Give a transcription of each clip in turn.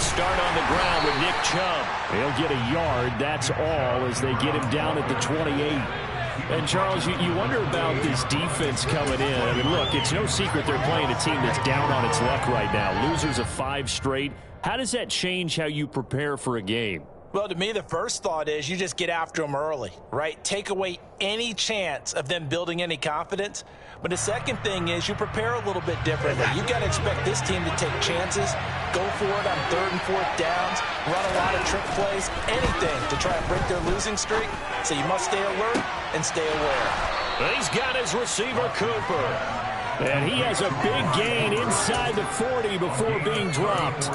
start on the ground with Nick Chubb. He'll get a yard, that's all, as they get him down at the 28. And, Charles, you wonder about this defense coming in. I mean, look, it's no secret they're playing a team that's down on its luck right now. Losers of 5 straight. How does that change how you prepare for a game? Well, to me, the first thought is you just get after them early, right? Take away any chance of them building any confidence. But the second thing is you prepare a little bit differently. You've got to expect this team to take chances, go for it on 3rd and 4th downs, run a lot of trick plays, anything to try and break their losing streak. So you must stay alert and stay aware. He's got his receiver, Cooper. And he has a big gain inside the 40 before being dropped.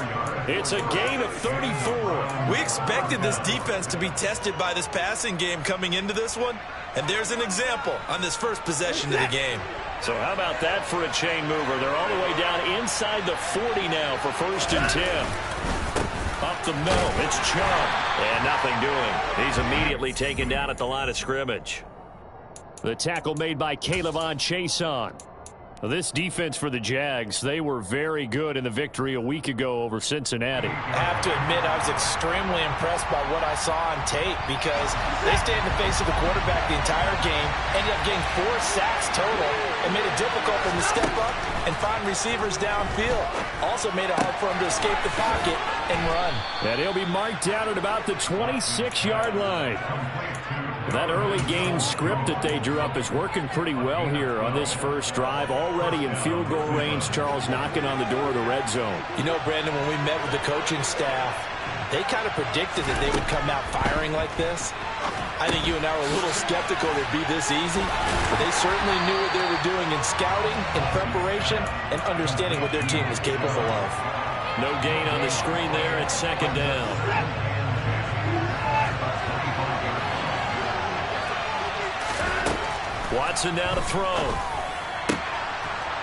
It's a gain of 34. We expected this defense to be tested by this passing game coming into this one. And there's an example on this first possession of the game. So how about that for a chain mover? They're all the way down inside the 40 now for 1st and 10. Up the middle, it's Chubb. And nothing doing. He's immediately taken down at the line of scrimmage. The tackle made by K'Lavon Chaisson. This defense for the Jags, they were very good in the victory a week ago over Cincinnati. I have to admit, I was extremely impressed by what I saw on tape because they stayed in the face of the quarterback the entire game, ended up getting 4 sacks total, and made it difficult for them to step up and find receivers downfield. Also made it hard for them to escape the pocket and run. And he'll be marked down at about the 26-yard line. That early game script that they drew up is working pretty well here on this first drive. Already in field goal range, Charles knocking on the door of the red zone. You know, Brandon, when we met with the coaching staff, they kind of predicted that they would come out firing like this. I think you and I were a little skeptical it would be this easy, but they certainly knew what they were doing in scouting, in preparation, and understanding what their team was capable of. No gain on the screen there at 2nd down. Watson now to throw.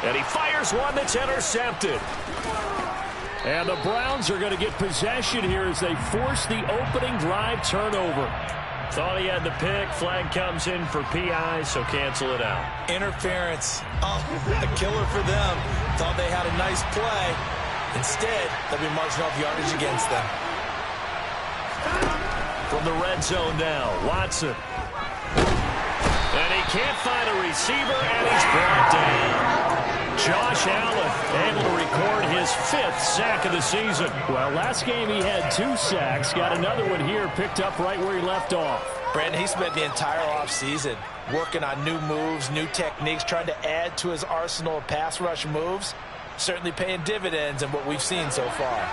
And he fires one that's intercepted. And the Browns are going to get possession here as they force the opening drive turnover. Thought he had the pick. Flag comes in for PI, so cancel it out. Interference. A killer for them. Thought they had a nice play. Instead, they'll be marching off yardage against them. From the red zone now, Watson. And he can't find a receiver, and he's brought down. Josh Allen able to record his 5th sack of the season. Well, last game he had 2 sacks. Got another one here, picked up right where he left off. Brandon, he spent the entire offseason working on new moves, new techniques, trying to add to his arsenal of pass rush moves. Certainly paying dividends in what we've seen so far.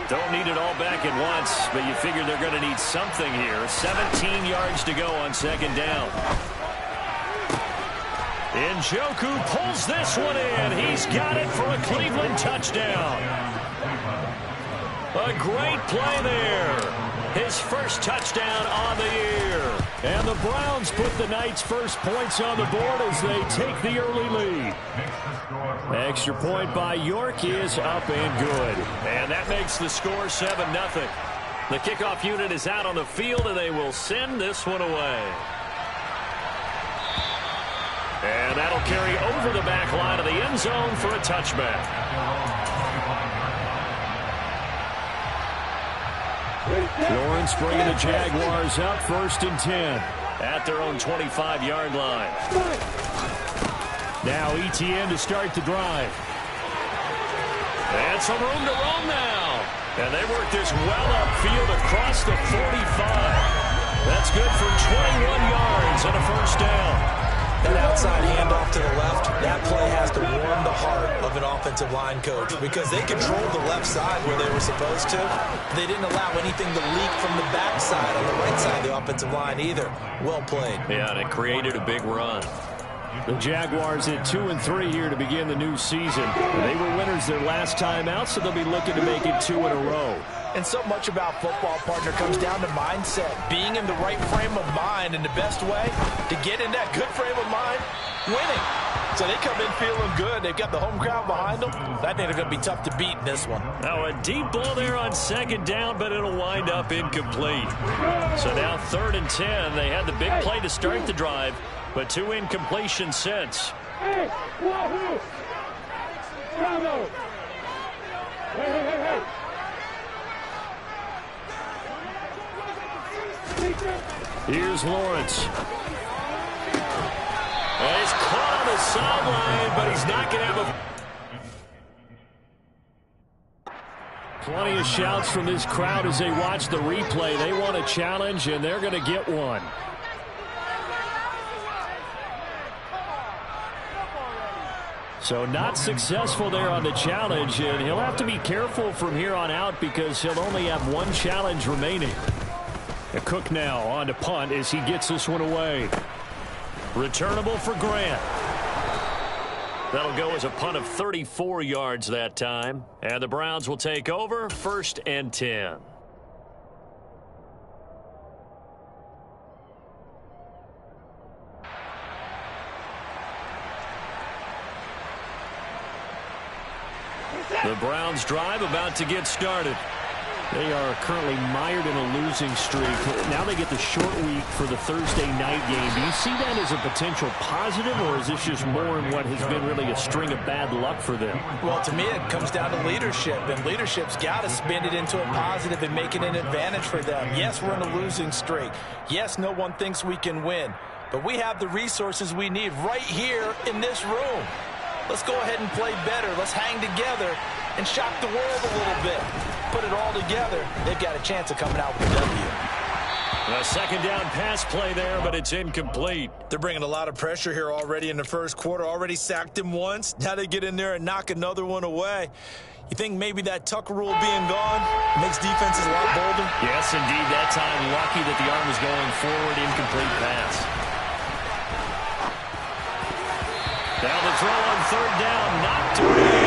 Don't need it all back at once, but you figure they're going to need something here. 17 yards to go on 2nd down. Njoku pulls this one in. He's got it for a Cleveland touchdown. A great play there. His first touchdown on the year. And the Browns put the night's first points on the board as they take the early lead. Extra point by York is up and good. And that makes the score 7-0. The kickoff unit is out on the field, and they will send this one away. And that'll carry over the back line of the end zone for a touchback. Lawrence bringing the Jaguars up 1st and 10. At their own 25-yard line. Now ETN to start the drive. And some room to roam now. And they work this well upfield across the 45. That's good for 21 yards and a 1st down. That outside handoff to the left, that play has to warm the heart of an offensive line coach because they controlled the left side where they were supposed to. They didn't allow anything to leak from the backside on the right side of the offensive line either. Well played. Yeah, and it created a big run. The Jaguars at 2-3 here to begin the new season. They were winners their last time out, so they'll be looking to make it 2 in a row. And so much about football, partner, comes down to mindset. Being in the right frame of mind, and the best way to get in that good frame of mind, winning. So they come in feeling good. They've got the home crowd behind them. I think they're going to be tough to beat in this one. Now a deep ball there on 2nd down, but it'll wind up incomplete. So now 3rd and 10. They had the big play to start the drive, but 2 incompletions since. Hey, Bravo! Hey! Here's Lawrence. And he's caught on the sideline, but he's not going to have a... Plenty of shouts from this crowd as they watch the replay. They want a challenge, and they're going to get one. So not successful there on the challenge, and he'll have to be careful from here on out because he'll only have one challenge remaining. And Cook now on to punt as he gets this one away. Returnable for Grant. That'll go as a punt of 34 yards that time. And the Browns will take over 1st and 10. The Browns drive about to get started. They are currently mired in a losing streak. Now they get the short week for the Thursday night game. Do you see that as a potential positive, or is this just more in what has been really a string of bad luck for them? Well, to me, it comes down to leadership, and leadership's got to spin it into a positive and make it an advantage for them. Yes, we're in a losing streak. Yes, no one thinks we can win, but we have the resources we need right here in this room. Let's go ahead and play better. Let's hang together and shock the world a little bit. Put it all together, they've got a chance of coming out with a W. A second down pass play there, but it's incomplete. They're bringing a lot of pressure here already in the first quarter. Already sacked him once. Now they get in there and knock another one away. You think maybe that Tucker rule being gone makes defenses a lot bolder? Yes, indeed. That time, lucky that the arm was going forward. Incomplete pass. Now the throw on 3rd down. Knocked away.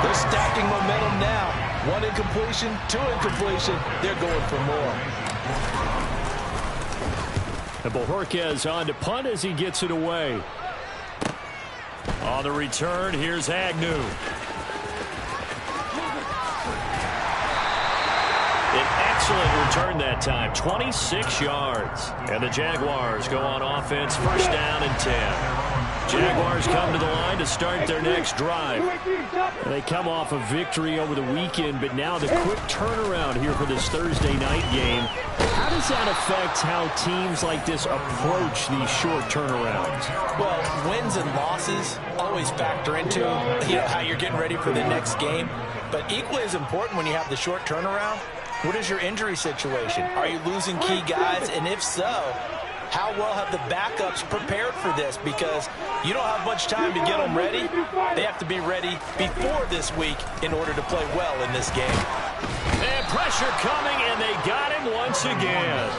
They're stacking momentum now. 1 incompletion, 2 incompletion. They're going for more. And Bojorquez on to punt as he gets it away. On the return, here's Agnew. An excellent return that time, 26 yards. And the Jaguars go on offense, 1st down and 10. Jaguars come to the line to start their next drive. They come off a victory over the weekend, but now the quick turnaround here for this Thursday night game. How does that affect how teams like this approach these short turnarounds? Well, wins and losses always factor into how you're getting ready for the next game. But equally as important when you have the short turnaround, what is your injury situation? Are you losing key guys? And if so, how well have the backups prepared for this? Because you don't have much time to get them ready. They have to be ready before this week in order to play well in this game. And pressure coming, and they got him once again.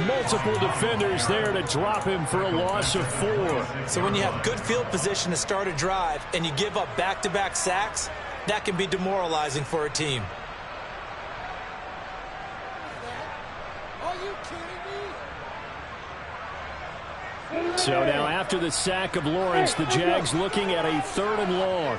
Multiple defenders there to drop him for a loss of 4. So when you have good field position to start a drive and you give up back-to-back sacks, that can be demoralizing for a team. So now after the sack of Lawrence, the Jags looking at a 3rd and long.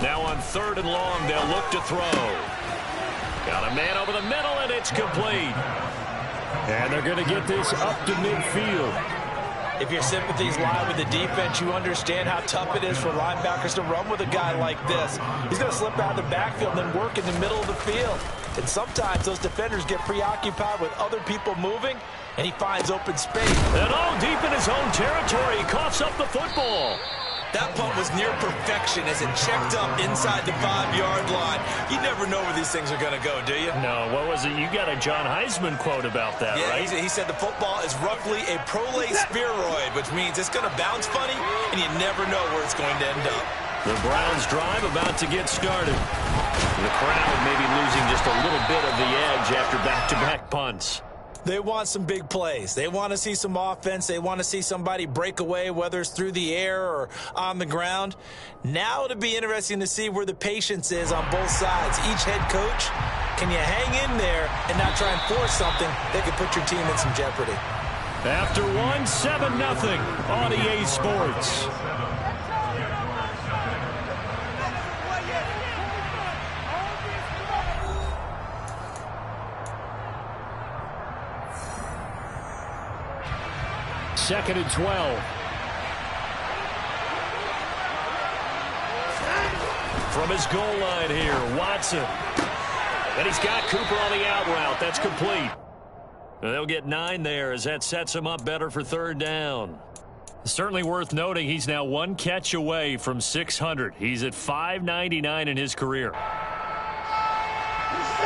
Now on 3rd and long, they'll look to throw. Got a man over the middle, and it's complete. And they're going to get this up to midfield. If your sympathies lie with the defense, you understand how tough it is for linebackers to run with a guy like this. He's going to slip out of the backfield and then work in the middle of the field. And sometimes those defenders get preoccupied with other people moving, and he finds open space. And all deep in his own territory, he coughs up the football. That punt was near perfection as it checked up inside the 5-yard line. You never know where these things are going to go, do you? No, what was it? You got a John Heisman quote about that, yeah, right? He said the football is roughly a prolate spheroid, which means it's going to bounce funny, and you never know where it's going to end up. The Browns drive about to get started. The crowd maybe losing just a little bit of the edge after back-to-back punts. They want some big plays. They want to see some offense. They want to see somebody break away, whether it's through the air or on the ground. Now it'll be interesting to see where the patience is on both sides. Each head coach, can you hang in there and not try and force something that could put your team in some jeopardy? After 7-0 on EA Sports. 2nd and 12. From his goal line here, Watson. And he's got Cooper on the out route. That's complete. And they'll get 9 there as that sets him up better for 3rd down. Certainly worth noting he's now 1 catch away from 600. He's at 599 in his career.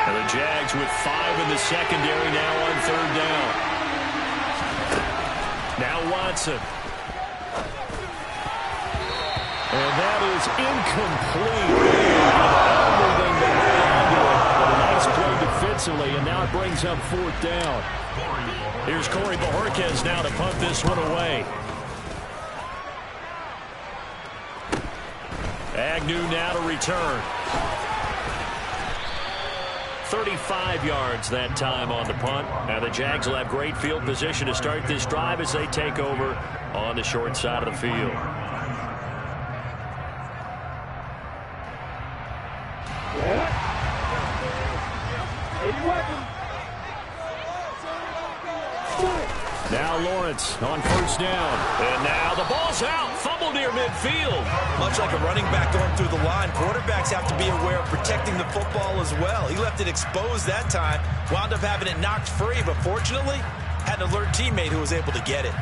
And the Jags with 5 in the secondary now on 3rd down. Now Watson. And that is incomplete. Everything that happened to it. But a nice play defensively, and now it brings up 4th down. Here's Corey Bojorquez now to punt this one away. Agnew now to return. 35 yards that time on the punt. And the Jags will have great field position to start this drive as they take over on the short side of the field. Now Lawrence on 1st down. And now the ball's out. Fumble near midfield. Much like a running back going through the line, quarterbacks have to be aware of protecting the football as well. He left it exposed that time, wound up having it knocked free, but fortunately had an alert teammate who was able to get it.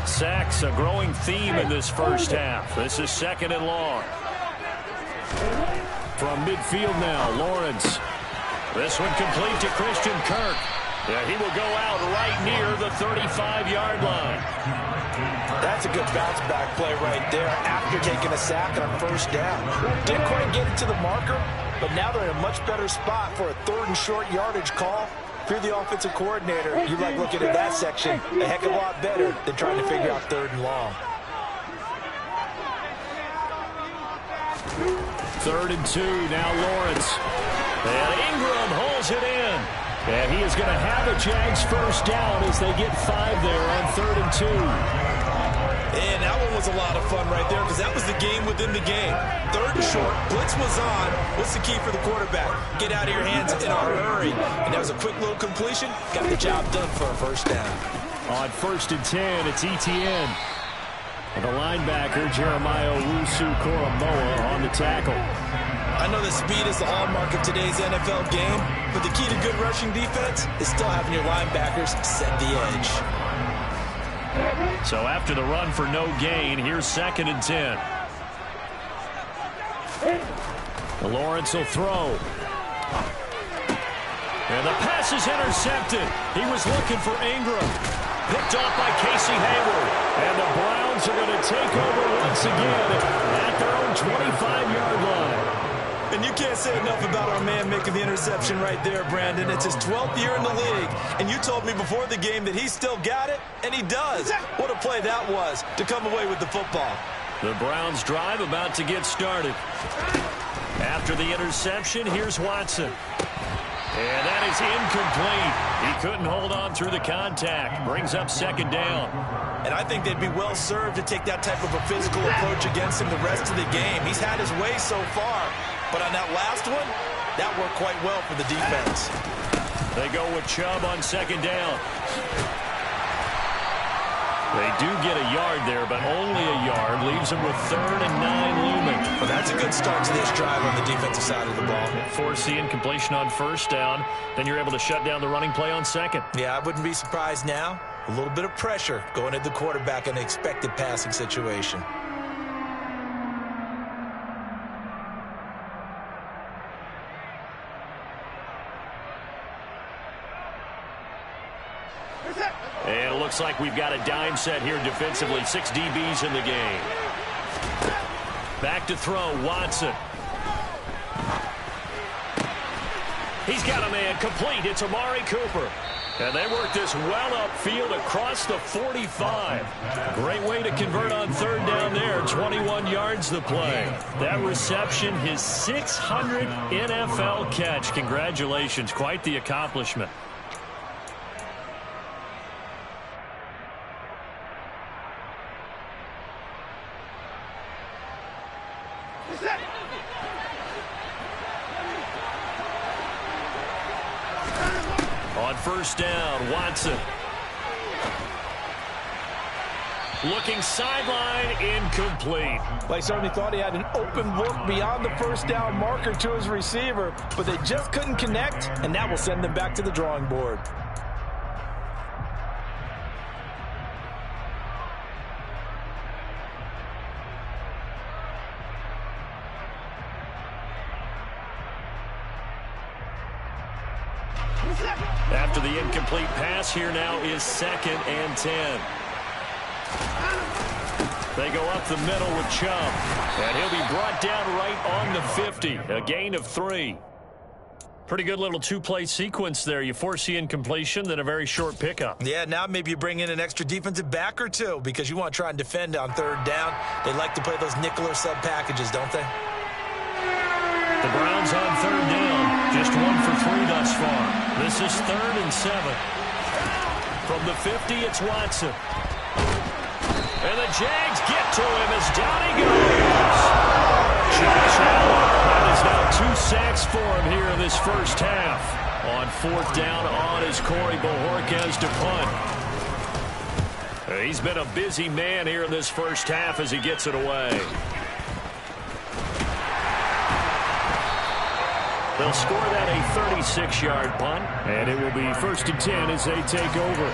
Sacks, a growing theme in this first half. This is 2nd and long. From midfield now, Lawrence. This one complete to Christian Kirk. Yeah, he will go out right near the 35-yard line. That's a good bounce-back play right there after taking a sack on 1st down. Didn't quite get it to the marker, but now they're in a much better spot for a 3rd and short yardage call. If you're the offensive coordinator, you like looking at that section a heck of a lot better than trying to figure out 3rd and long. 3rd and 2, now Lawrence. And Ingram holds it in. And he is going to have a Jags 1st down as they get 5 there on 3rd and 2. And that one was a lot of fun right there because that was the game within the game. 3rd and short, blitz was on. What's the key for the quarterback? Get out of your hands in a hurry. And that was a quick little completion. Got the job done for a 1st down. On 1st and 10, it's Etienne. And the linebacker, Jeremiah Owusu-Koramoah, on the tackle. I know that speed is the hallmark of today's NFL game, but the key to good rushing defense is still having your linebackers set the edge. So after the run for no gain, here's 2nd and 10. Lawrence will throw. And the pass is intercepted. He was looking for Ingram. Picked off by Casey Hayward. And the Browns are going to take over once again at their own 25-yard line. And you can't say enough about our man making the interception right there, Brandon. It's his 12th year in the league, and you told me before the game that he still got it, and he does. What a play that was to come away with the football. The Browns drive about to get started. After the interception, here's Watson. And that is incomplete. He couldn't hold on through the contact. Brings up 2nd down. And I think they'd be well served to take that type of a physical approach against him the rest of the game. He's had his way so far. But on that last one, that worked quite well for the defense. They go with Chubb on 2nd down. They do get a yard there, but only a yard. Leaves them with 3rd and 9 looming. Well, that's a good start to this drive on the defensive side of the ball. Force the incompletion on 1st down. Then you're able to shut down the running play on 2nd. Yeah, I wouldn't be surprised now. A little bit of pressure going at the quarterback in an expected passing situation. And it looks like we've got a dime set here defensively. 6 DBs in the game. Back to throw, Watson. He's got a man complete. It's Amari Cooper. And they work this well upfield across the 45. Great way to convert on 3rd down there. 21 yards the play. That reception, his 600th NFL catch. Congratulations. Quite the accomplishment. On 1st down, Watson. Looking sideline, incomplete. Well, he certainly thought he had an open look beyond the first down marker to his receiver, but they just couldn't connect, and that will send them back to the drawing board. After the incomplete pass, here now is 2nd and 10. They go up the middle with Chubb, and he'll be brought down right on the 50, a gain of 3. Pretty good little two-play sequence there. You force the incompletion, then a very short pickup. Yeah, now maybe you bring in an extra defensive back or two because you want to try and defend on 3rd down. They like to play those nickel or sub packages, don't they? The Browns on 3rd down, just 1 for 3 thus far. This is 3rd and 7. From the 50, it's Watson. And the Jags get to him as down he goes. Josh Allen. That is now 2 sacks for him here in this first half. On 4th down on is Corey Bojorquez to punt. He's been a busy man here in this first half as he gets it away. They'll score that a 36-yard punt, and it will be 1st and 10 as they take over.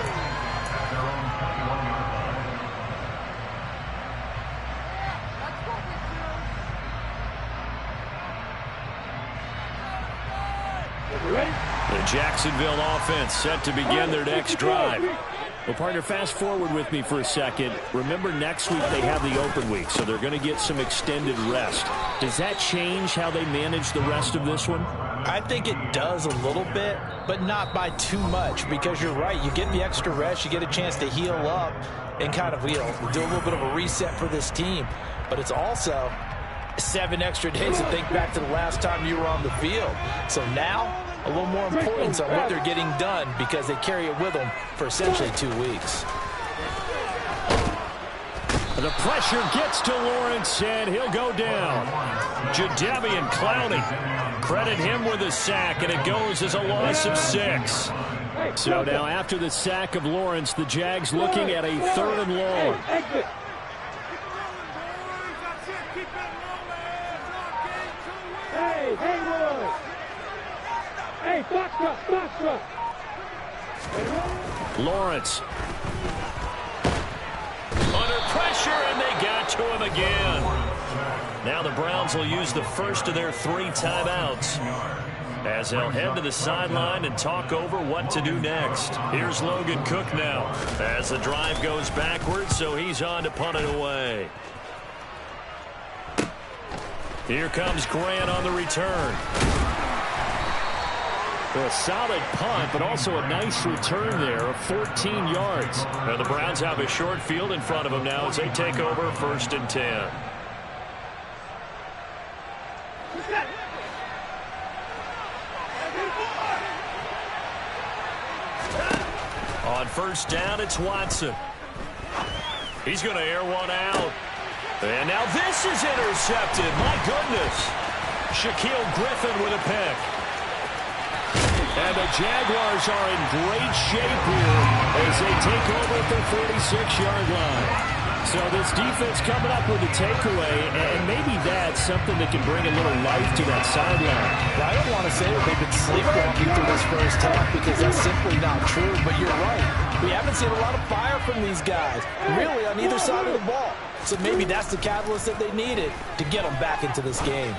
The Jacksonville offense set to begin their next drive. Well, partner, fast forward with me for a second. Remember, next week they have the open week, so they're going to get some extended rest. Does that change how they manage the rest of this one? I think it does a little bit, but not by too much, because you're right. You get the extra rest, you get a chance to heal up and kind of, do a little bit of a reset for this team. But it's also 7 extra days to think back to the last time you were on the field. So now, a little more importance on what they're getting done because they carry it with them for essentially 2 weeks. The pressure gets to Lawrence, and he'll go down. Jadeveon Clowney, credit him with a sack, and it goes as a loss of 6. So now after the sack of Lawrence, the Jags looking at a 3rd and long. Lawrence. Under pressure, and they got to him again. Now the Browns will use the first of their 3 timeouts as they'll head to the sideline and talk over what to do next. Here's Logan Cook now as the drive goes backwards, so he's on to punt it away. Here comes Grant on the return. A solid punt, but also a nice return there of 14 yards. And the Browns have a short field in front of them now as they take over 1st and 10. On 1st down, it's Watson. He's going to air one out. And now this is intercepted. My goodness. Shaquille Griffin with a pick. And the Jaguars are in great shape here as they take over at the 46-yard line. So this defense coming up with a takeaway, and maybe that's something that can bring a little life to that sideline. Well, I don't want to say that they've been sleepwalking through this first half because that's simply not true, but you're right. We haven't seen a lot of fire from these guys, really, on either side of the ball. So maybe that's the catalyst that they needed to get them back into this game.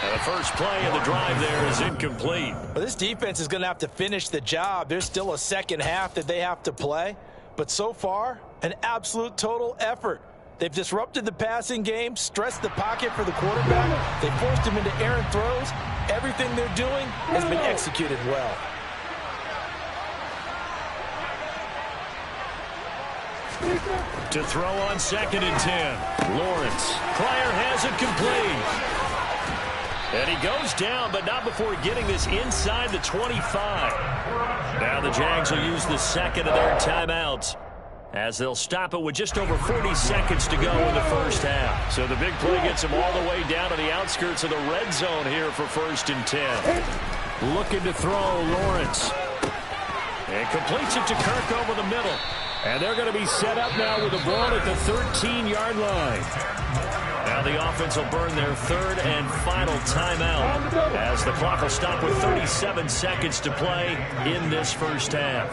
And the first play of the drive there is incomplete. Well, this defense is going to have to finish the job. There's still a second half that they have to play. But so far, an absolute total effort. They've disrupted the passing game, stressed the pocket for the quarterback. They forced him into errant throws. Everything they're doing has been executed well. To throw on 2nd and 10. Lawrence. Pryor has it complete. And he goes down, but not before getting this inside the 25. Now the Jags will use the second of their timeouts as they'll stop it with just over 40 seconds to go in the first half. So the big play gets them all the way down to the outskirts of the red zone here for 1st and 10. Looking to throw Lawrence. And completes it to Kirk over the middle. And they're going to be set up now with the ball at the 13-yard line. Now the offense will burn their third and final timeout as the clock will stop with 37 seconds to play in this first half.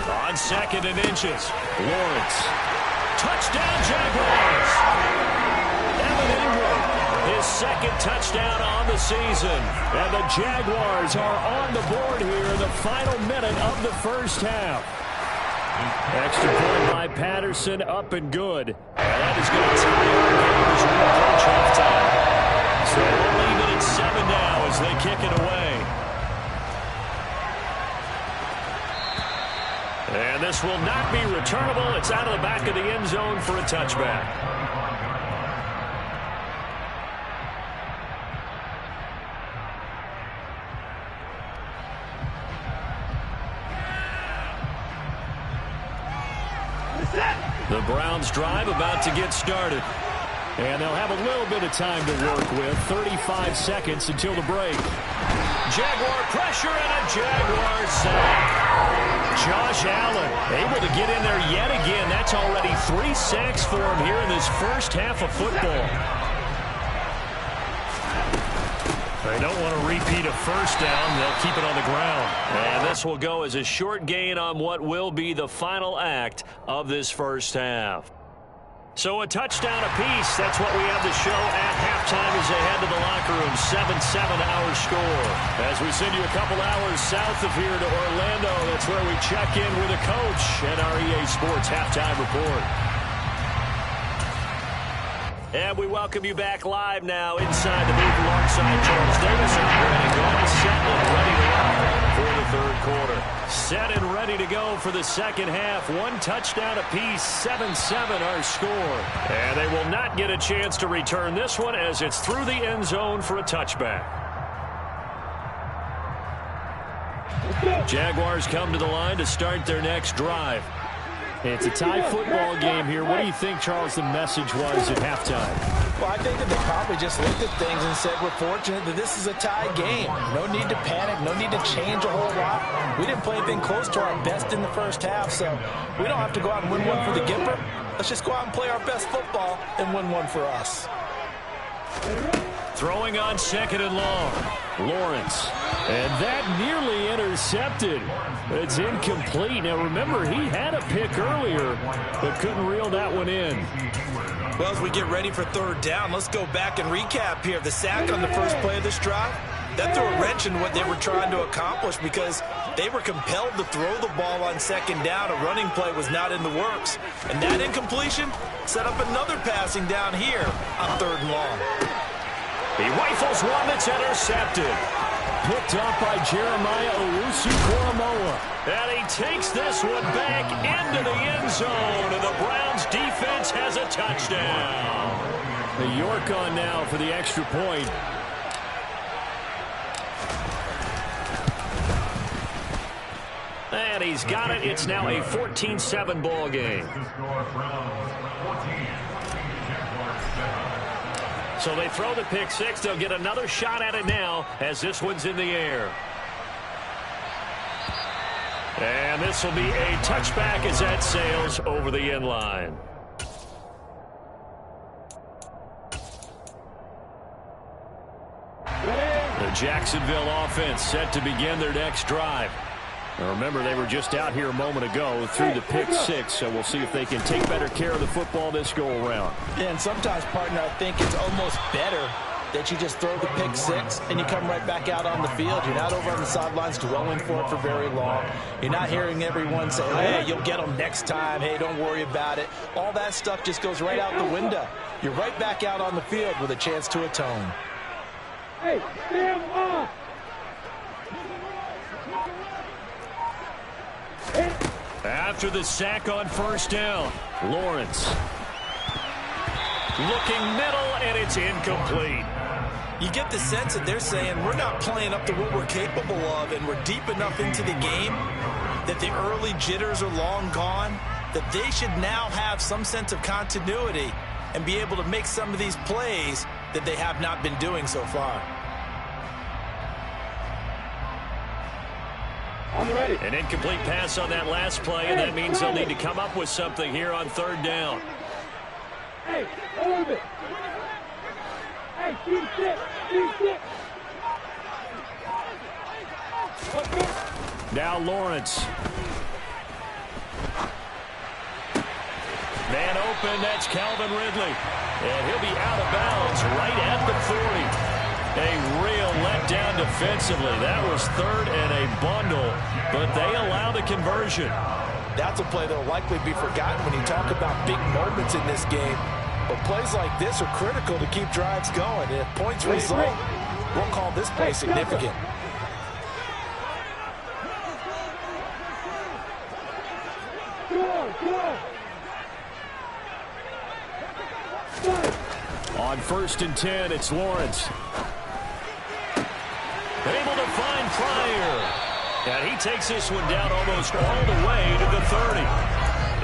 On 2nd and inches, Lawrence. Touchdown, Jaguars! Evan Ingram, his second touchdown on the season. And the Jaguars are on the board here in the final minute of the first half. Extra point by Patterson, up and good. And that is going to tie our game as we approach halftime. So we'll leave it at 7 now as they kick it away. And this will not be returnable. It's out of the back of the end zone for a touchback. The Browns drive about to get started. And they'll have a little bit of time to work with. 35 seconds until the break. Jaguar pressure and a Jaguar sack. Josh Allen able to get in there yet again. That's already 3 sacks for him here in this first half of football. They don't want to repeat a first down. They'll keep it on the ground. And this will go as a short gain on what will be the final act of this first half. So a touchdown apiece. That's what we have to show at halftime as they head to the locker room. 7-7 our score. As we send you a couple hours south of here to Orlando, that's where we check in with a coach at our EA Sports Halftime Report. And we welcome you back live now inside the booth alongside Charles Davis. And going set and ready to rock for the third quarter. Set and ready to go for the second half. 1 touchdown apiece, 7-7 our score. And they will not get a chance to return this one as it's through the end zone for a touchback. Jaguars come to the line to start their next drive. It's a tie football game here. What do you think, Charles, the message was at halftime? Well, I think that they probably just looked at things and said, we're fortunate that this is a tie game. No need to panic. No need to change a whole lot. We didn't play anything close to our best in the first half, so we don't have to go out and win one for the Gipper. Let's just go out and play our best football and win one for us. Throwing on 2nd and long. Lawrence. And that nearly intercepted. It's incomplete. Now, remember, he had a pick earlier, but couldn't reel that one in. Well, as we get ready for third down, let's go back and recap here. The sack on the first play of this drive, that threw a wrench in what they were trying to accomplish because they were compelled to throw the ball on second down. A running play was not in the works. And that incompletion set up another passing down here on 3rd and long. He rifles one that's intercepted. Picked up by Jeremiah Owusu-Koramoah. And he takes this one back into the end zone. And the Browns defense has a touchdown. The York on now for the extra point. And he's got it. It's now a 14-7 ball game. So they throw the pick six. They'll get another shot at it now as this one's in the air. And this will be a touchback as that sails over the end line. The Jacksonville offense set to begin their next drive. Now remember, they were just out here a moment ago through the pick six, so we'll see if they can take better care of the football this go-around. Yeah, and sometimes, partner, I think it's almost better that you just throw the pick six and you come right back out on the field. You're not over on the sidelines dwelling for it for very long. You're not hearing everyone say, hey, you'll get them next time. Hey, don't worry about it. All that stuff just goes right out the window. You're right back out on the field with a chance to atone. Hey, stand up! After the sack on first down, Lawrence. Looking middle, and it's incomplete. You get the sense that they're saying we're not playing up to what we're capable of, and we're deep enough into the game that the early jitters are long gone, that they should now have some sense of continuity and be able to make some of these plays that they have not been doing so far. I'm ready. An incomplete pass on that last play, and that means they'll need to come up with something here on third down. Hey, hold it. Hey, keep it. Keep it. Now Lawrence. Man open, that's Calvin Ridley. And he'll be out of bounds right at the 40. A real letdown defensively. That was third and a bundle, but they allow the conversion. That's a play that will likely be forgotten when you talk about big moments in this game. But plays like this are critical to keep drives going. And if points result, we'll call this play significant. On 1st and 10, it's Lawrence. Able to find Pryor. And he takes this one down almost all the way to the 30.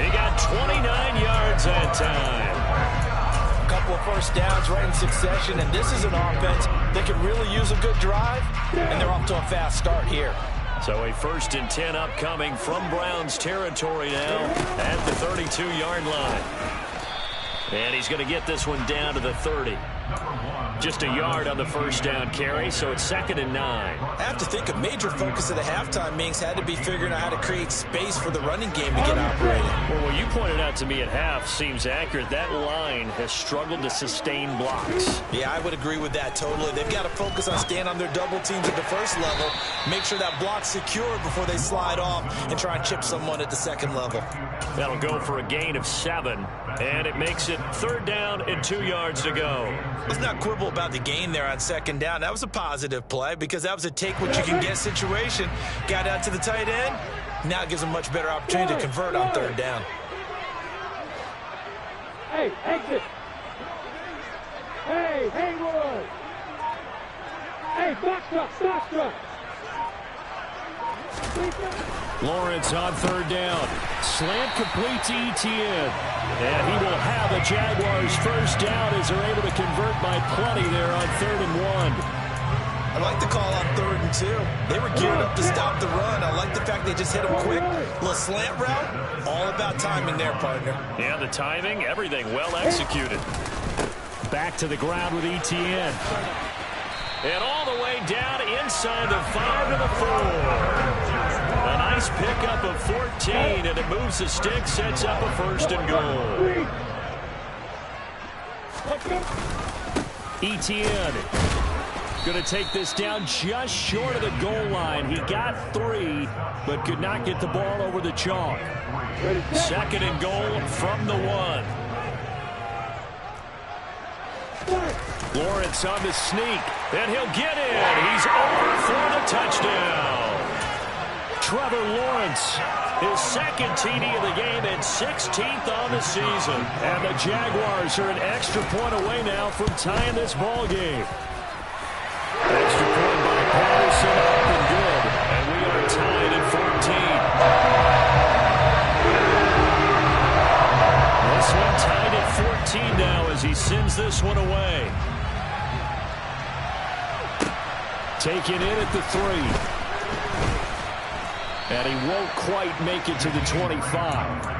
He got 29 yards that time. A couple of first downs right in succession, and this is an offense that can really use a good drive, and they're off to a fast start here. So a 1st and 10 upcoming from Browns territory now at the 32-yard line. And he's going to get this one down to the 30. Just a yard on the first down carry, so it's 2nd and 9. I have to think a major focus of the halftime meetings had to be figuring out how to create space for the running game to get operating. Well, what you pointed out to me at half seems accurate. That line has struggled to sustain blocks. Yeah, I would agree with that totally. They've got to focus on staying on their double teams at the first level, make sure that block's secure before they slide off and try and chip someone at the second level. That'll go for a gain of 7, and it makes it 3rd down and 2 yards to go. Let's not quibble about the gain there on 2nd down. That was a positive play because that was a take-what-you-can-get situation. Got out to the tight end. Now it gives them much better opportunity to convert on 3rd down. Hey, exit. Hey, Haywood. Hey, box truck. Lawrence on 3rd down. Slant complete to Etienne. And he will have a Jaguars first down as they're able to convert by plenty there on 3rd and 1. I like the call on 3rd and 2. They were geared up to stop the run. I like the fact they just hit him quick. Little slant route. All about timing there, partner. Yeah, the timing, everything well executed. Back to the ground with Etienne. And all the way down inside the 5 to the 4. A nice pickup of 14, and it moves the stick, sets up a 1st and goal. Etienne going to take this down just short of the goal line. He got 3, but could not get the ball over the chalk. 2nd and goal from the 1. Lawrence on the sneak, and he'll get in. He's over for the touchdown. Trevor Lawrence, his 2nd TD of the game and 16th on the season. And the Jaguars are an extra point away now from tying this ball game. Extra point by Patterson, up and good. And we are tied at 14. This one tied at 14 now as he sends this one away. Taken in at the 3. And he won't quite make it to the 25.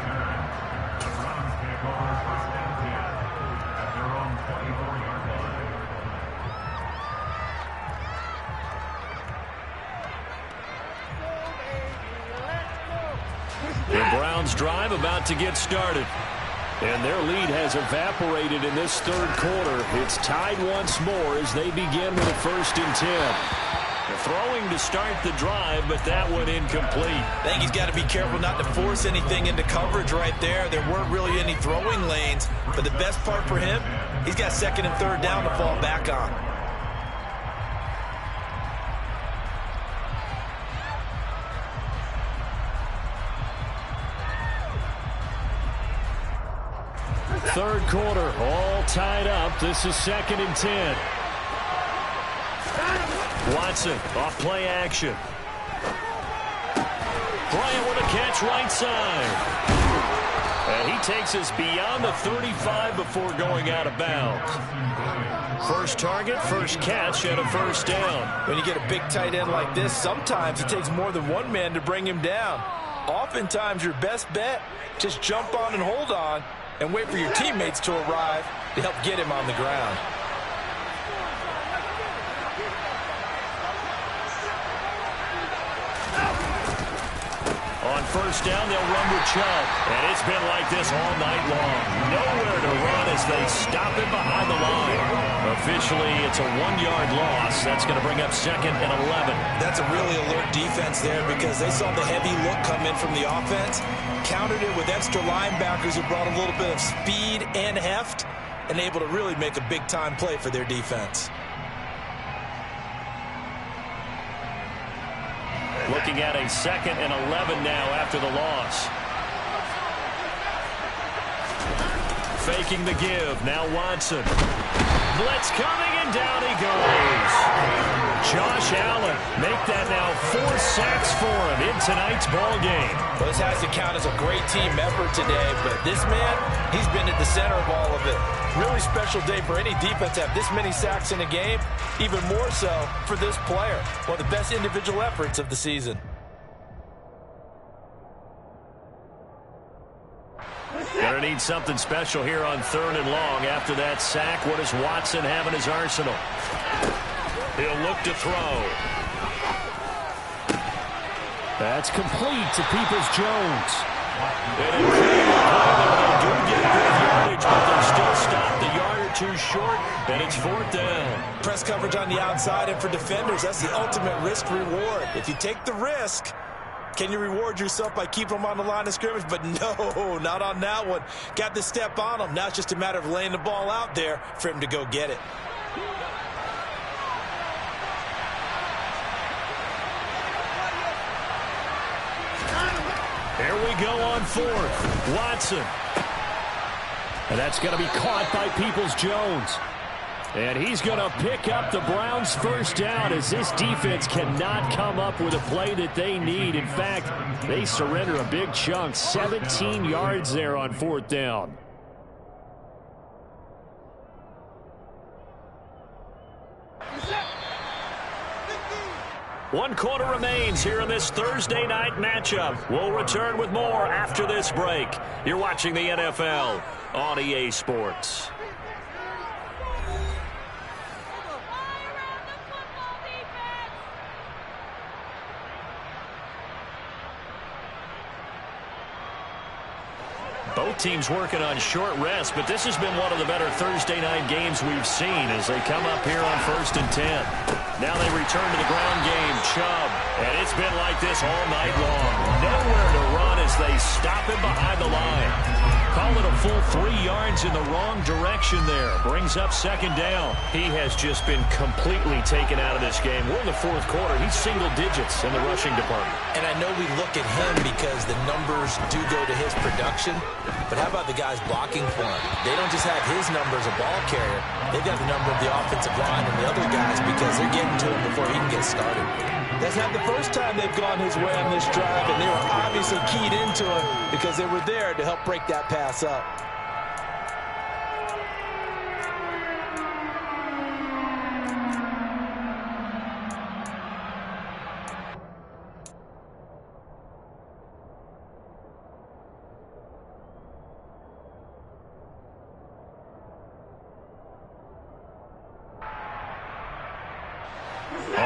The Browns drive about to get started. And their lead has evaporated in this 3rd quarter. It's tied once more as they begin with a 1st and 10. Throwing to start the drive, but that one incomplete. I think he's got to be careful not to force anything into coverage right there. There weren't really any throwing lanes, but the best part for him, he's got 2nd and 3rd down to fall back on. Third quarter, all tied up. This is 2nd and 10. Watson off play action. Bryant with a catch right side. And he takes us beyond the 35 before going out of bounds. First target, first catch, and a first down. When you get a big tight end like this, sometimes it takes more than one man to bring him down. Oftentimes, your best bet, just jump on and hold on and wait for your teammates to arrive to help get him on the ground. On first down, they'll run with Chubb. And it's been like this all night long. Nowhere to run as they stop him behind the line. Officially, it's a 1-yard loss. That's going to bring up 2nd and 11. That's a really alert defense there because they saw the heavy look come in from the offense, countered it with extra linebackers who brought a little bit of speed and heft, and able to really make a big-time play for their defense. Looking at a 2nd and 11 now after the loss. Faking the give. Now Watson. Blitz coming, and down he goes. Josh Allen make that now 4 sacks for him in tonight's ball game. Well, this has to count as a great team effort today, but this man, he's been at the center of all of it. Really special day for any defense to have this many sacks in a game, even more so for this player. One of the best individual efforts of the season. Gonna need something special here on 3rd and long. After that sack, what does Watson have in his arsenal? He'll look to throw. That's complete to Peoples-Jones. And in they do get good yardage, but they still stop the yard or two short, and it's 4th down. Press coverage on the outside, and for defenders, that's the ultimate risk-reward. If you take the risk, can you reward yourself by keeping them on the line of scrimmage? But no, not on that one. Got the step on him. Now it's just a matter of laying the ball out there for him to go get it. Here we go on 4th. Watson. And that's going to be caught by Peoples-Jones. And he's going to pick up the Browns' first down as this defense cannot come up with a play that they need. In fact, they surrender a big chunk, 17 yards there on 4th down. One quarter remains here in this Thursday night matchup. We'll return with more after this break. You're watching the NFL on EA Sports. Both teams working on short rest, but this has been one of the better Thursday night games we've seen as they come up here on 1st and 10. Now they return to the ground game. Chubb, and it's been like this all night long. Nowhere to run as they stop him behind the line. Call it a full 3 yards in the wrong direction there. Brings up 2nd down. He has just been completely taken out of this game. We're in the 4th quarter. He's single digits in the rushing department. And I know we look at him because the numbers do go to his production, but how about the guys blocking for him? They don't just have his number as a ball carrier. They've got the number of the offensive line and the other guys because they're getting to him before he can get started. That's not the first time they've gone his way on this drive, and they were obviously keyed into him because they were there to help break that pass up.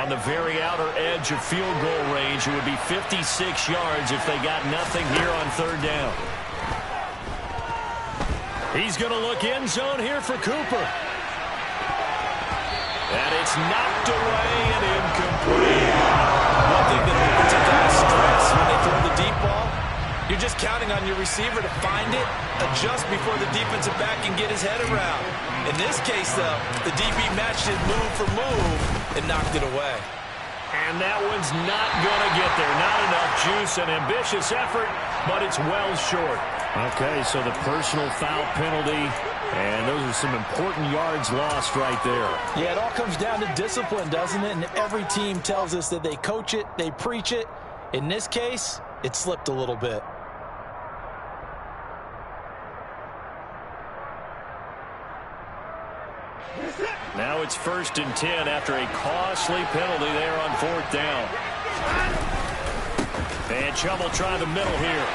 On the very outer edge of field goal range, it would be 56 yards if they got nothing here on 3rd down. He's going to look end zone here for Cooper. And it's knocked away and incomplete. One thing that puts a guy's stress when they throw the deep ball, you're just counting on your receiver to find it, adjust before the defensive back can get his head around. In this case, though, the DB matched it move for move and knocked it away. And that one's not going to get there. Not enough juice, an ambitious effort, but it's well short. Okay, so the personal foul penalty, and those are some important yards lost right there. Yeah, it all comes down to discipline, doesn't it? And every team tells us that they coach it, they preach it. In this case, it slipped a little bit. Now it's 1st and 10 after a costly penalty there on 4th down. And Chubb will try the middle here.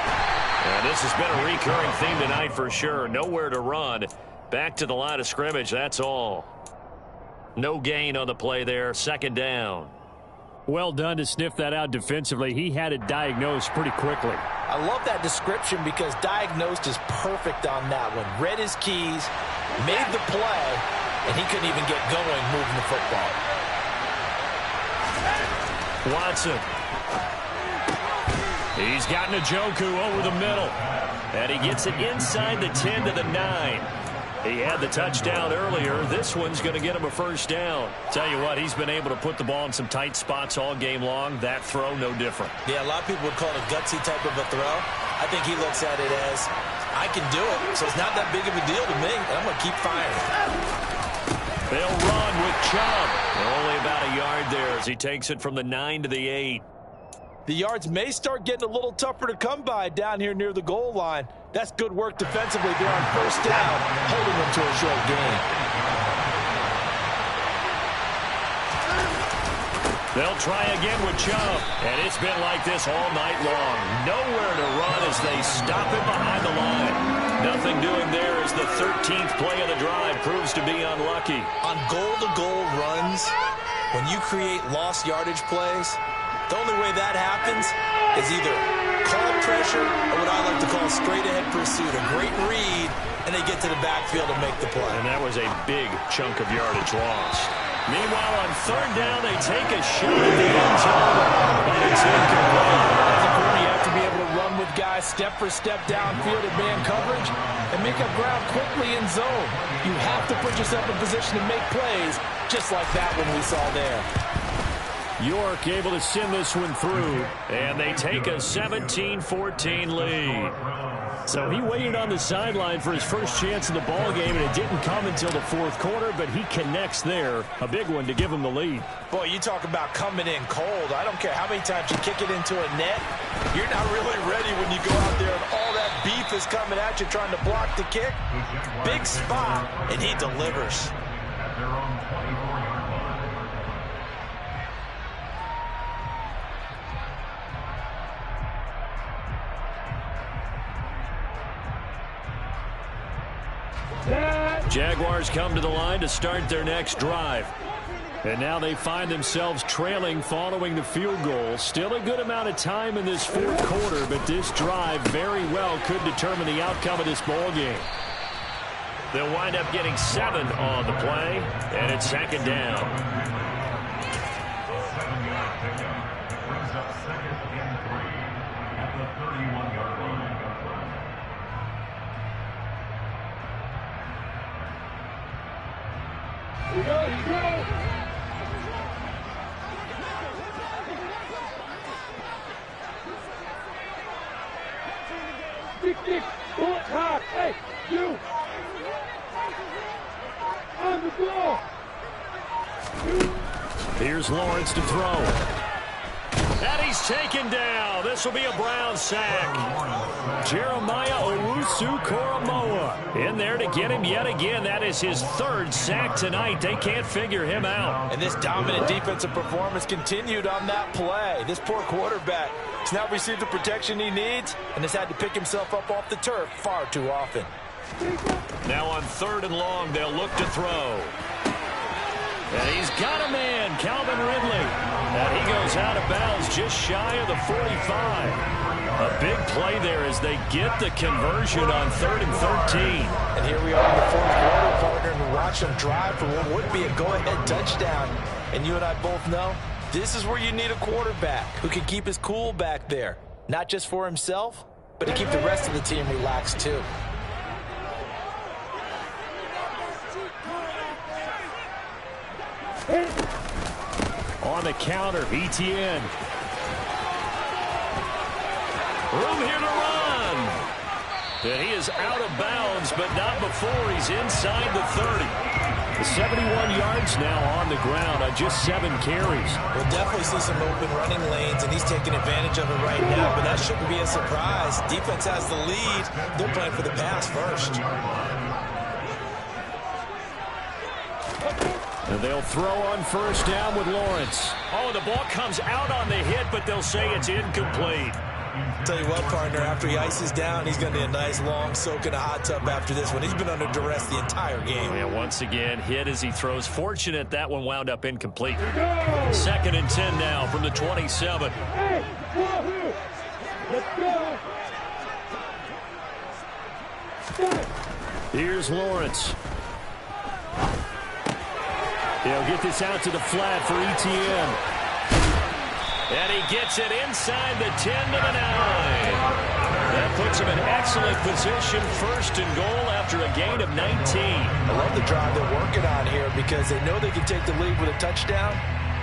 And this has been a recurring theme tonight for sure. Nowhere to run. Back to the line of scrimmage, that's all. No gain on the play there, 2nd down. Well done to sniff that out defensively. He had it diagnosed pretty quickly. I love that description because diagnosed is perfect on that one. Read his keys, made the play, and he couldn't even get going moving the football. Watson. He's got Njoku over the middle. And he gets it inside the 10 to the 9. He had the touchdown earlier. This one's going to get him a 1st down. Tell you what, he's been able to put the ball in some tight spots all game long. That throw, no different. Yeah, a lot of people would call it a gutsy type of a throw. I think he looks at it as, I can do it, so it's not that big of a deal to me, and I'm going to keep firing. They'll run with Chubb. Only about a yard there as he takes it from the 9 to the 8. The yards may start getting a little tougher to come by down here near the goal line. That's good work defensively there on 1st down, holding them to a short gain. They'll try again with Chubb, and it's been like this all night long. Nowhere to run as they stop him behind the line. Nothing doing there as the 13th play of the drive proves to be unlucky. On goal-to-goal runs, when you create lost yardage plays, the only way that happens is either call pressure or what I like to call straight-ahead pursuit. A great read, and they get to the backfield and make the play. And that was a big chunk of yardage lost. Meanwhile, on 3rd down, they take a shot at the end zone, but it's incomplete. As a corner, you have to be able to run with guys step for step downfield at man coverage and make up ground quickly in zone. You have to put yourself in position to make plays, just like that one we saw there. York able to send this one through, and they take a 17-14 lead. So he waited on the sideline for his first chance in the ball game, and it didn't come until the 4th quarter, but he connects there. A big one to give him the lead. Boy, you talk about coming in cold. I don't care how many times you kick it into a net. You're not really ready when you go out there and all that beef is coming at you trying to block the kick. Big spot, and he delivers. Jaguars come to the line to start their next drive. And now they find themselves trailing following the field goal. Still a good amount of time in this 4th quarter, but this drive very well could determine the outcome of this ball game. They'll wind up getting 7 on the play, and it's 2nd down. You go. Stick, bullet hard. Hey, you. On the ball. Here's Lawrence to throw. And he's taken down. This will be a Brown sack. Jeremiah Owusu-Koramoah in there to get him yet again. That is his 3rd sack tonight. They can't figure him out. And this dominant defensive performance continued on that play. This poor quarterback has not received the protection he needs and has had to pick himself up off the turf far too often. Now on 3rd and long, they'll look to throw. And he's got a man, Calvin Ridley. And he goes out of bounds just shy of the 45. A big play there as they get the conversion on 3rd and 13. And here we are in the 4th quarter, partner, and watch them drive for what would be a go-ahead touchdown. And you and I both know this is where you need a quarterback who can keep his cool back there. Not just for himself, but to keep the rest of the team relaxed too. On the counter, Etienne. Room here to run. And he is out of bounds, but not before he's inside the 30. The 71 yards now on the ground on just 7 carries. We'll definitely see some open running lanes, and he's taking advantage of it right now, but that shouldn't be a surprise. Defense has the lead. They're playing for the pass first. And they'll throw on first down with Lawrence. Oh, the ball comes out on the hit, but they'll say it's incomplete. Tell you what, partner, after he ices down, he's going to need a nice long soak in a hot tub after this one. He's been under duress the entire game. And once again, hit as he throws. Fortunate that one wound up incomplete. 2nd and 10 now from the 27. Hey, Wahoo! Let's go! Stop! Here's Lawrence. He'll get this out to the flat for Etienne. And he gets it inside the 10 to the 9. That puts him in excellent position. 1st and goal after a gain of 19. I love the drive they're working on here because they know they can take the lead with a touchdown.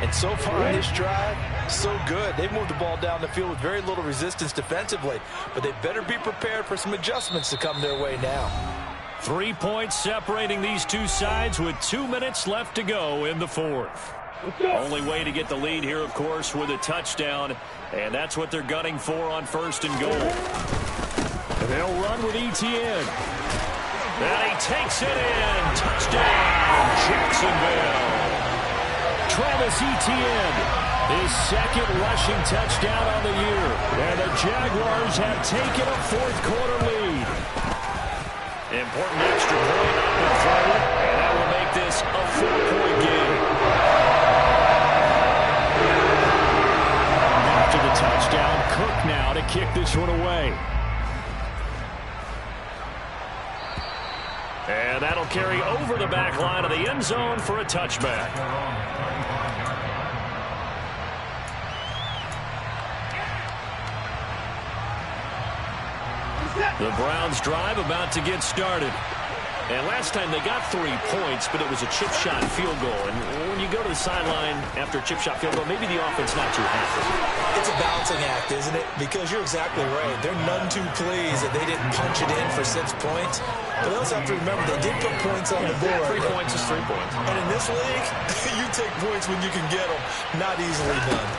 And so far in this drive, so good. They've moved the ball down the field with very little resistance defensively. But they better be prepared for some adjustments to come their way now. 3 points separating these two sides with 2 minutes left to go in the 4th. Only way to get the lead here, of course, with a touchdown. And that's what they're gunning for on 1st and goal. And they'll run with Etienne. And he takes it in. Touchdown, Jacksonville. Travis Etienne, his 2nd rushing touchdown on the year. And the Jaguars have taken a 4th quarter lead. Important extra point up and forward, and that will make this a 4-point game. After the touchdown, Cook now to kick this one away. And that'll carry over the back line of the end zone for a touchback. The Browns drive about to get started. And last time they got 3 points, but it was a chip shot field goal. And when you go to the sideline after a chip shot field goal, maybe the offense not too happy. It's a balancing act, isn't it? Because you're exactly right. They're none too pleased that they didn't punch it in for 6 points. But they also have to remember they did put points on the board. 3 points is 3 points. And in this league, you take points when you can get them. Not easily done.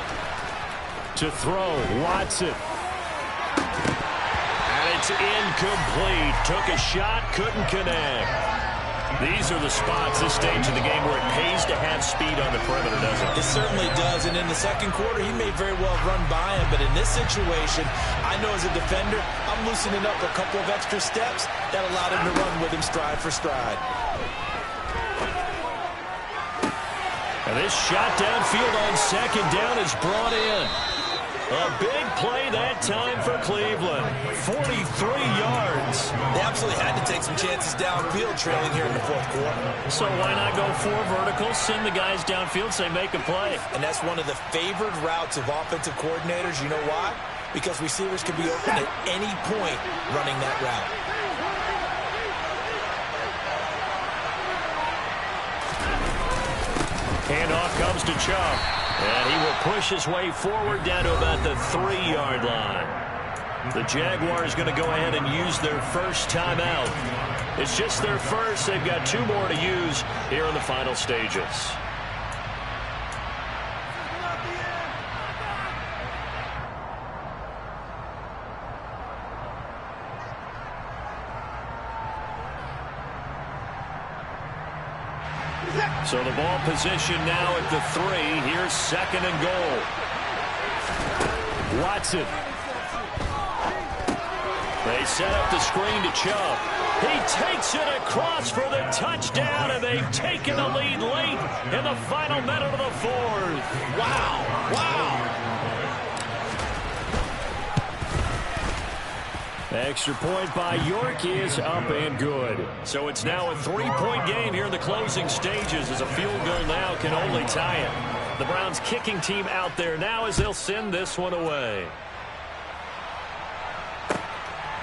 To throw, Watson. It's incomplete. Took a shot, couldn't connect. These are the spots, this stage of the game, where it pays to have speed on the perimeter, doesn't it? It certainly does. And in the 2nd quarter, he may very well run by him. But in this situation, I know as a defender, I'm loosening up a couple of extra steps that allowed him to run with him stride for stride. And this shot downfield on 2nd down is brought in. A big play that time for Cleveland. 43 yards. They absolutely had to take some chances downfield trailing here in the 4th quarter. So why not go 4 verticals, send the guys downfield, say make a play. And that's one of the favored routes of offensive coordinators. You know why? Because receivers can be open at any point running that route. Handoff comes to Chubb. And he will push his way forward down to about the 3-yard line. The Jaguars going to go ahead and use their first timeout. It's just their first. They've got 2 more to use here in the final stages. So the ball position now at the 3. Here's 2nd and goal. Watson. They set up the screen to Chubb. He takes it across for the touchdown, and they've taken the lead late in the final minute of the 4th. Wow. Wow. Extra point by York is up and good. So it's now a 3-point game here in the closing stages, as a field goal now can only tie it. The Browns kicking team out there now as they'll send this one away.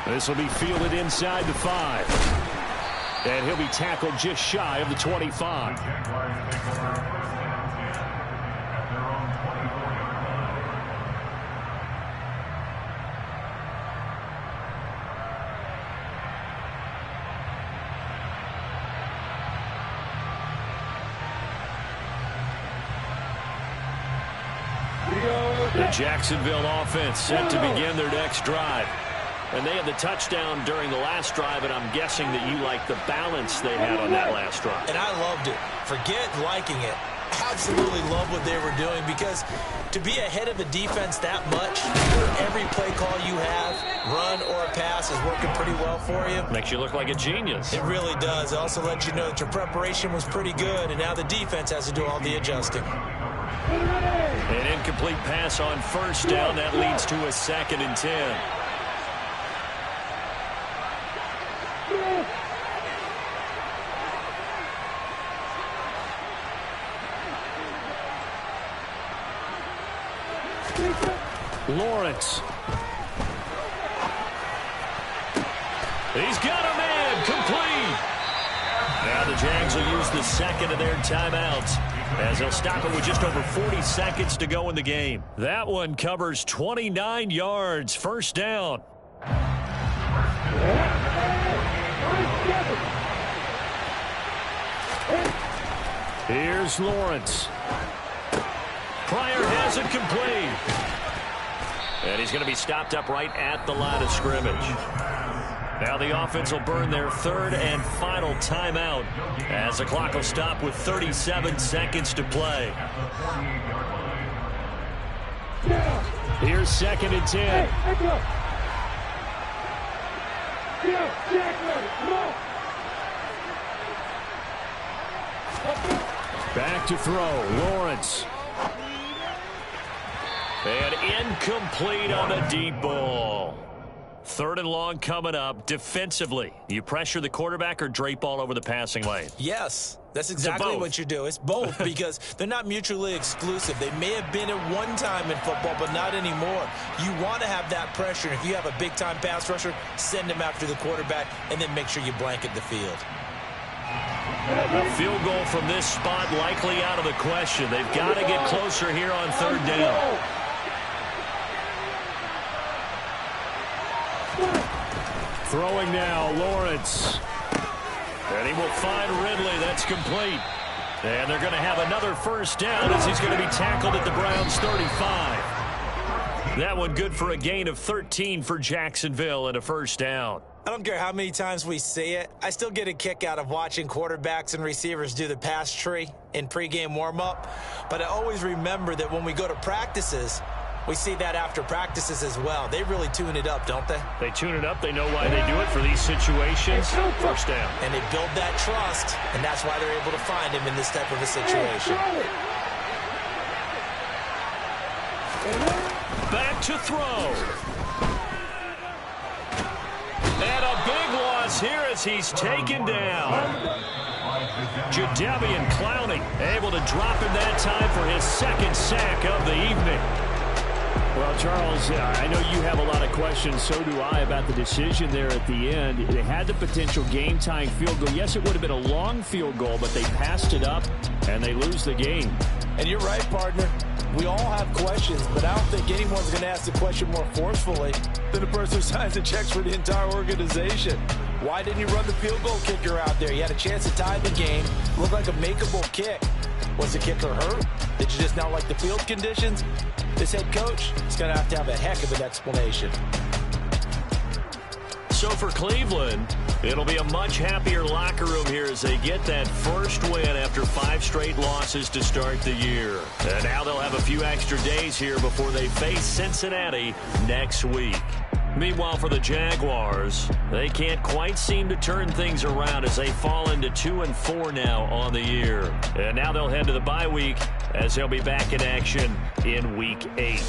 This will be fielded inside the 5. And he'll be tackled just shy of the 25. The Jacksonville offense set to begin their next drive. And they had the touchdown during the last drive, and I'm guessing that you like the balance they had on that last drive. And I loved it. Forget liking it. Absolutely love what they were doing, because to be ahead of a defense that much, where every play call you have, run or a pass, is working pretty well for you. Makes you look like a genius. It really does. It also lets you know that your preparation was pretty good, and now the defense has to do all the adjusting. An incomplete pass on first down. That leads to a 2nd and 10. Lawrence. He's got a man complete. Now the Jags will use the second of their timeouts, as they'll stop it with just over 40 seconds to go in the game. That one covers 29 yards. First down. Here's Lawrence. Pryor has it complete. And he's going to be stopped up right at the line of scrimmage. Now the offense will burn their 3rd and final timeout, as the clock will stop with 37 seconds to play. Here's 2nd and 10. Back to throw. Lawrence. And incomplete on the deep ball. 3rd and long coming up. Defensively, you pressure the quarterback or drape all over the passing lane? Yes, that's exactly what you do. It's both, because they're not mutually exclusive. They may have been at one time in football, but not anymore. You want to have that pressure. If you have a big-time pass rusher, send him after the quarterback, and then make sure you blanket the field. A field goal from this spot likely out of the question. They've got to get closer here on 3rd down. Throwing now, Lawrence. And he will find Ridley. That's complete. And they're going to have another first down, as he's going to be tackled at the Browns' 35. That one good for a gain of 13 for Jacksonville and a first down. I don't care how many times we see it. I still get a kick out of watching quarterbacks and receivers do the pass tree in pregame warm-up. But I always remember that when we go to practices, we see that after practices as well. They really tune it up, don't they? They tune it up. They know why they do it for these situations. First down. And they build that trust, and that's why they're able to find him in this type of a situation. Back to throw. And a big loss here as he's taken down. Jadeveon Clowney able to drop him that time for his 2nd sack of the evening. Well, Charles, I know you have a lot of questions. So do I about the decision there at the end. They had the potential game-tying field goal. Yes, it would have been a long field goal, but they passed it up, and they lose the game. And you're right, partner. We all have questions, but I don't think anyone's going to ask the question more forcefully than the person who signs the checks for the entire organization. Why didn't you run the field goal kicker out there? You had a chance to tie the game. Looked like a makeable kick. Was the kicker hurt? Did you just not like the field conditions? This head coach is going to have a heck of an explanation. So for Cleveland, it'll be a much happier locker room here as they get that first win after 5 straight losses to start the year. And now they'll have a few extra days here before they face Cincinnati next week. Meanwhile, for the Jaguars, they can't quite seem to turn things around as they fall into 2-4 now on the year. And now they'll head to the bye week as they'll be back in action in Week 8.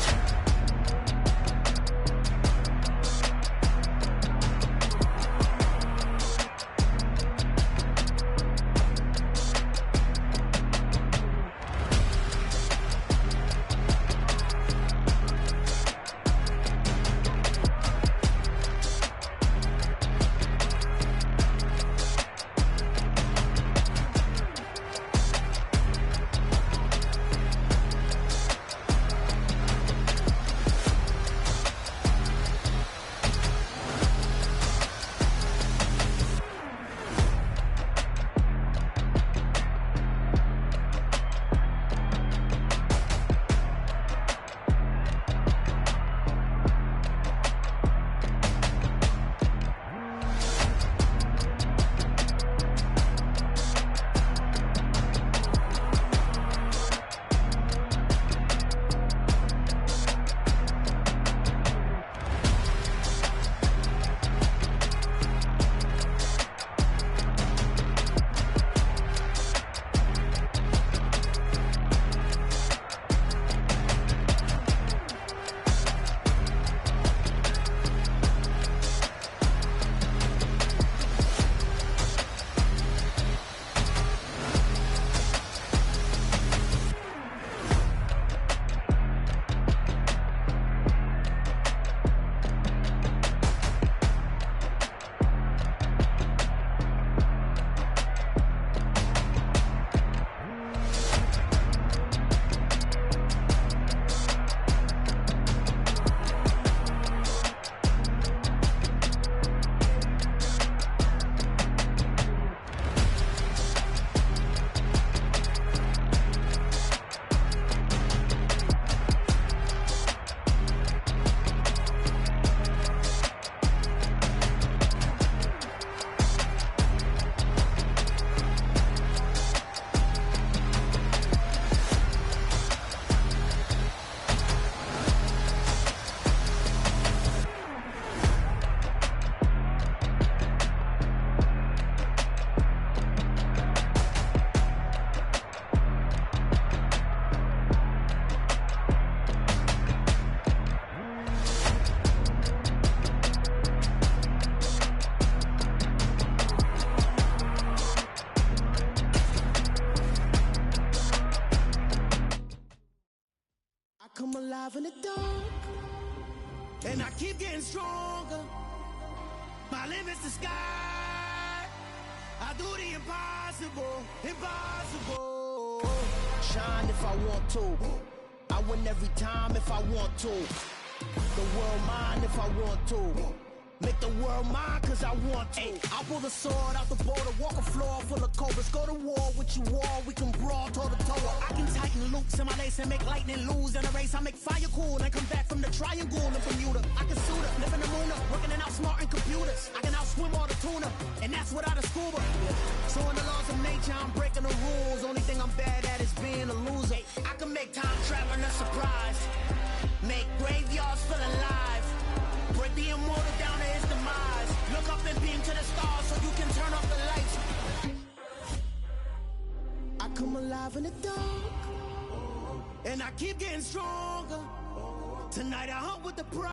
come alive in the dark, and I keep getting stronger. My limit's the sky. I do the impossible, impossible. Shine if I want to. I win every time if I want to. The world mine if I want to. Make the world mine cause I want to. Ay, I'll pull the sword out the border, walk a floor full of cobras. Go to war with you all, we can brawl toe to toe. I can tighten loops in my lace and make lightning lose in a race. I make fire cool and come back from the triangle in Bermuda. I can suit up, live in the moon up, working and outsmarting computers. I can outswim all the tuna, and that's without a scuba. So in the laws of nature, I'm breaking the rules. Only thing I'm bad at is being a loser. I can make time traveling a surprise, make graveyards feel alive. Break the immortal down to his demise. Look up and beam to the stars so you can turn off the lights. I come alive in the dark, and I keep getting stronger. Tonight I hunt with the pride.